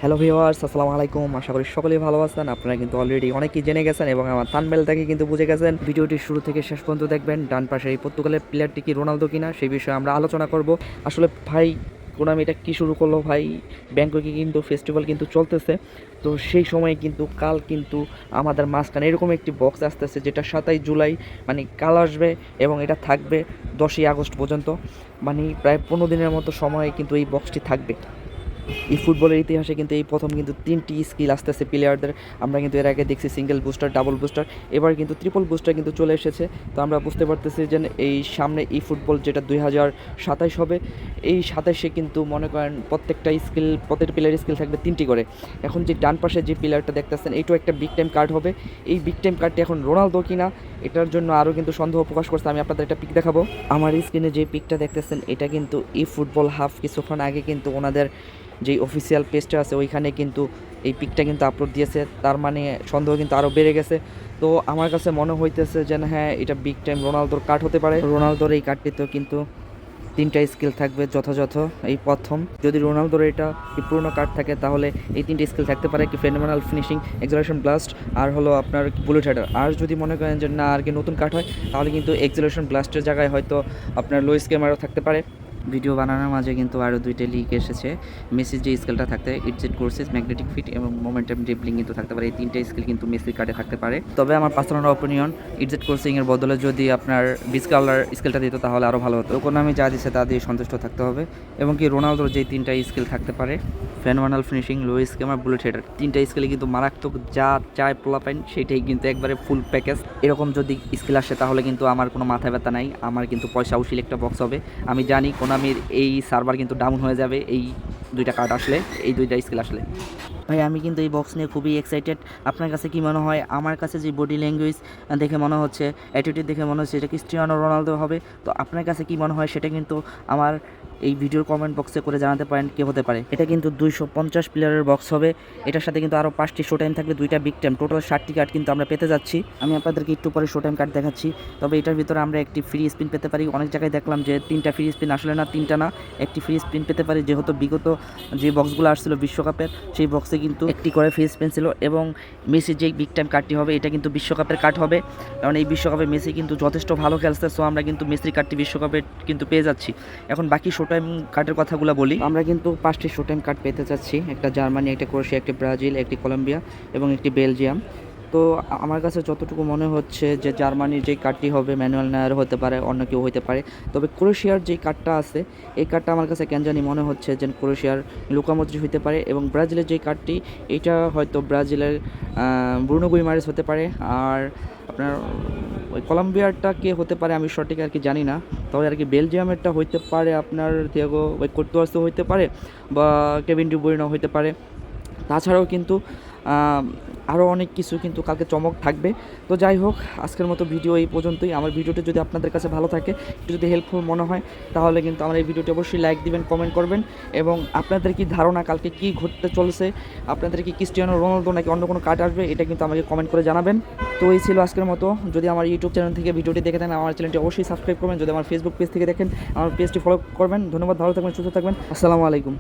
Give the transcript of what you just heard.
Hello viewers, আসসালামু আলাইকুম। আশা করি সকলেই ভালো আছেন। আপনারা কিন্তু অলরেডি অনেকেই জেনে গেছেন এবং আমার থাম্বনেল থেকে কিন্তু বুঝে গেছেন। ভিডিওটি শুরু থেকে শেষ পর্যন্ত দেখবেন। ডান পাশে এই পর্তুগালের প্লেয়ারটি কি রোনালদো কিনা সেই বিষয়ে আমরা আলোচনা করব। আসলে ভাই টুর্নামেন্ট এটা কী শুরু করলো ভাই, ব্যাংককে কিন্তু ফেস্টিভ্যাল কিন্তু চলতেছে। তো সেই সময় কিন্তু কাল কিন্তু আমাদের মাঝখানে এরকম একটি বক্স আসতেছে যেটা 27 জুলাই মানে কাল আসবে এবং এটা থাকবে 10ই আগস্ট পর্যন্ত। মানে প্রায় 15 দিনের মতো সময় কিন্তু এই বক্সটি থাকবে। এই ফুটবলের ইতিহাসে কিন্তু এই প্রথম কিন্তু 3টি স্কিল আসতেছে প্লেয়ারদের। আমরা কিন্তু এর আগে দেখছি সিঙ্গেল বুস্টার, ডাবল বুস্টার, এবার কিন্তু ট্রিপল বুস্টার কিন্তু চলে এসেছে। তো আমরা বুঝতে পারতেছি যে এই সামনে এই ফুটবল যেটা 2027 হবে, এই 27-এ কিন্তু মনে করেন প্রত্যেকটা স্কিল, প্রত্যেকটা প্লেয়ারের স্কিল থাকবে 3টি করে। এখন যে ডান পাশে যে প্লেয়ারটা দেখতেছেন এইটাও একটা বিগ টাইম কার্ড হবে। এই বিগ টাইম কার্ডটি এখন রোনালদো কিনা এটার জন্য আরও কিন্তু সন্দেহ প্রকাশ করছে। আমি আপনাদের একটা পিক দেখাবো। আমার স্ক্রিনে যে পিকটা দেখতেছেন এটা কিন্তু এই ফুটবল হাফ কিছুক্ষণ আগে কিন্তু ওনাদের যেই অফিসিয়াল পেজটা আছে ওইখানে কিন্তু এই পিকটা কিন্তু আপলোড দিয়েছে। তার মানে সন্দেহ কিন্তু আরও বেড়ে গেছে। তো আমার কাছে মনে হইতেছে যে হ্যাঁ, এটা বিগ টাইম রোনালদোর কার্ড হতে পারে। রোনালদোর এই কার্ডটিতেও কিন্তু 3টা স্কিল থাকবে যথাযথ। এই প্রথম যদি রোনালদোর এটা পুরোনো কার্ড থাকে তাহলে এই 3টে স্কিল থাকতে পারে, কি ফেনোমেনাল ফিনিশিং, এক্সেলারেশন ব্লাস্ট আর হলো আপনার বুলেট হেডার। আর যদি মনে করেন যে না আর কি নতুন কার্ড হয় তাহলে কিন্তু এক্সেলারেশন ব্লাস্টের জায়গায় হয়তো আপনার লো স্কেমারও থাকতে পারে। ভিডিও বানানোর মাঝে কিন্তু আরও 2টা লিক এসেছে। মেসির যে স্কিলটা থাকতে ইটজেট কোর্সেস, ম্যাগনেটিক ফিট এবং মোমেন্টাম ড্রিবলিং কিন্তু থাকতে পারে। এই 3টে স্কিল কিন্তু মেসির কার্ডে থাকতে পারে। তবে আমার পার্সোনাল অপিনিয়ন, ইটজেট কোর্সিংয়ের বদলে যদি আপনার বিচ কালার স্কিলটা দিত তাহলে আরও ভালো হতো। কোনো আমি যা দিচ্ছে তা দিয়ে সন্তুষ্ট থাকতে হবে। এবং কি রোনালদোর যেই 3টা স্কিল থাকতে পারে, ফেনোমেনাল ফিনিশিং, লো স্কেমার, বুলেট হেডার, 3টা স্কিলে কিন্তু মারাত্মক, যা চায় পোলাপাইন সেইটাই কিন্তু একবারে ফুল প্যাকেজ। এরকম যদি স্কিল আসে তাহলে কিন্তু আমার কোনো মাথা ব্যথা নাই, আমার কিন্তু পয়সা উশিল একটা বক্স হবে। আমি জানি কোনামির এই সার্ভার কিন্তু ডাউন হয়ে যাবে এই 2টা কার্ড আসলে, এই 2টা স্কিল আসলে। ভাই আমি কিন্তু এই বক্স নিয়ে খুবই এক্সাইটেড। আপনার কাছে কি মনে হয়? আমার কাছে যে বডি ল্যাঙ্গুয়েজ দেখে মনে হচ্ছে, অ্যাটিটিউড দেখে মনে হচ্ছে এটা ক্রিস্টিয়ানো রোনালদো হবে। তো আপনার কাছে কি মনে হয় সেটা কিন্তু আমার এই ভিডিওর কমেন্ট বক্সে করে জানাতে পারেন কে হতে পারে। এটা কিন্তু 250 প্লেয়ারের বক্স হবে। এটার সাথে কিন্তু আরও 5টি শো টাইম থাকবে, 2টা বিগ টাইম, টোটাল 60টি কার্ড কিন্তু আমরা পেতে যাচ্ছি। আমি আপনাদেরকে একটু পরে শো টাইম কার্ড দেখাচ্ছি। তবে এটার ভিতরে আমরা একটি ফ্রি স্পিন পেতে পারি। অনেক জায়গায় দেখলাম যে 3টা ফ্রি স্পিন, আসলে না 3টা না, একটি ফ্রি স্পিন পেতে পারি। যেহেতু বিগত যে বক্সগুলো আসছিল বিশ্বকাপের, সেই বক্সে কিন্তু একটি করে ফ্রি স্পিন ছিল। এবং মেসির যেই বিগ টাইম কার্ডটি হবে এটা কিন্তু বিশ্বকাপের কার্ড হবে, কারণ এই বিশ্বকাপে মেসি কিন্তু যথেষ্ট ভালো খেলছে। সো আমরা কিন্তু মেসির কার্ডটি বিশ্বকাপে কিন্তু পেয়ে যাচ্ছি। এখন বাকি শো টাইম কার্ডের কথাগুলো বলি। আমরা কিন্তু 5টি শো টাইম কার্ড পেতে যাচ্ছি, একটা জার্মানি, একটা ক্রোয়েশিয়া, একটি ব্রাজিল, একটি কলম্বিয়া এবং একটি বেলজিয়াম। তো আমার কাছে যতটুকু মনে হচ্ছে যে জার্মানির যেই কার্ডটি হবে ম্যানুয়াল নায়ার হতে পারে, অন্য কেউ হতে পারে। তবে ক্রোয়েশিয়ার যেই কার্ডটা আছে এই কার্ডটা আমার কাছে কেন জানি মনে হচ্ছে যে ক্রোয়েশিয়ার লুকা মদ্রিচ হতে পারে। এবং ব্রাজিলের যেই কার্ডটি এইটা হয়তো ব্রাজিলের ব্রুনো গুইমারেস হতে পারে। আর আপনার ওই কলম্বিয়ারটা কে হতে পারে আমি সঠিক আর কি জানি না। তবে আর কি বেলজিয়ামেরটা হইতে পারে আপনার থিয়াগো কোর্তুয়াসও হইতে পারে বা কেভিন ডি ব্রুইনেও হইতে পারে। তাছাড়াও কিন্তু আরও অনেক কিছু কিন্তু কালকে চমক থাকবে। তো যাই হোক, আজকের মতো ভিডিও এই পর্যন্তই। আমার ভিডিওটি যদি আপনাদের কাছে ভালো থাকে, একটু যদি হেল্পফুল মনে হয় তাহলে কিন্তু আমার এই ভিডিওটি অবশ্যই লাইক দিবেন, কমেন্ট করবেন। এবং আপনাদের কি ধারণা কালকে কি ঘটতে চলেছে, আপনাদের কি ক্রিস্টিয়ানো রোনালদো নাকি অন্য কোনো কার্ড আসবে, এটা কিন্তু আমাকে কমেন্ট করে জানাবেন। তো এই ছিল আজকের মতো। যদি আমার ইউটিউব চ্যানেল থেকে ভিডিওটি দেখে থাকেন আমার চ্যানেলটি অবশ্যই সাবস্ক্রাইব করবেন। যদি আমার ফেসবুক পেজ থেকে দেখেন আমার পেজটি ফলো করবেন। ধন্যবাদ, ভালো থাকবেন, সুস্থ থাকবেন। আসসালামু আলাইকুম।